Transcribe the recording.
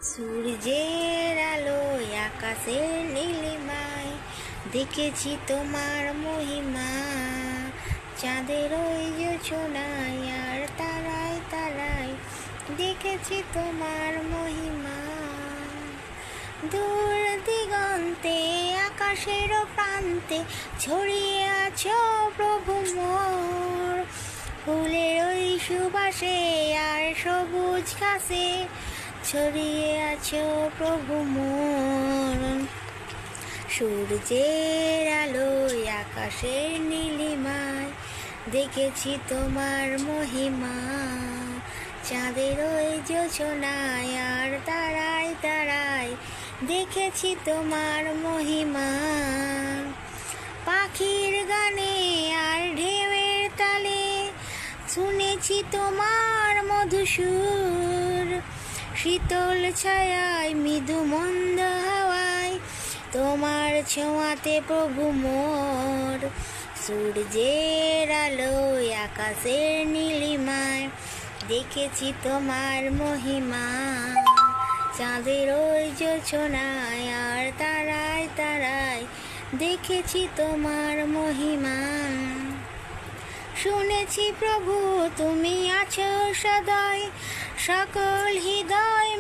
সূর্যের আলোয় আকাশের নীলিমায় দেখেছি তোমার মহিমা। চাঁদের ওই জোছনায় আর তারায় তারায় দেখেছি তোমার মহিমা। দূর দিগন্তে আকাশের প্রান্তে ছড়িয়ে আছো প্রভু মোর। ফুলের ওই সুবাসে আর সবুজ ঘাসে ছড়িয়ে আছো প্রভু মোর। সূর্যের আলোয় আকাশের নীলিমায় দেখেছি তোমার মহিমা। চাঁদের ওই জোছনায় আর তারায় তারায় দেখেছি তোমার মহিমা। পাখির গানে আর ঢেউয়ের তালে শুনেছি তোমার মধুসুর। শীতল ছায়ায় মৃদু মন্দ হাওয়ায় তোমার ছোঁয়াতে প্রভু মোর। সূর্যের আলোয় আকাশের নীলিমায় দেখেছি তোমার মহিমা। চাঁদের ওই জোছনায় আর তারায় তারায় দেখেছি তোমার মহিমা। শুনেছি প্রভু তুমি আছো সদয় সকল হৃদয়।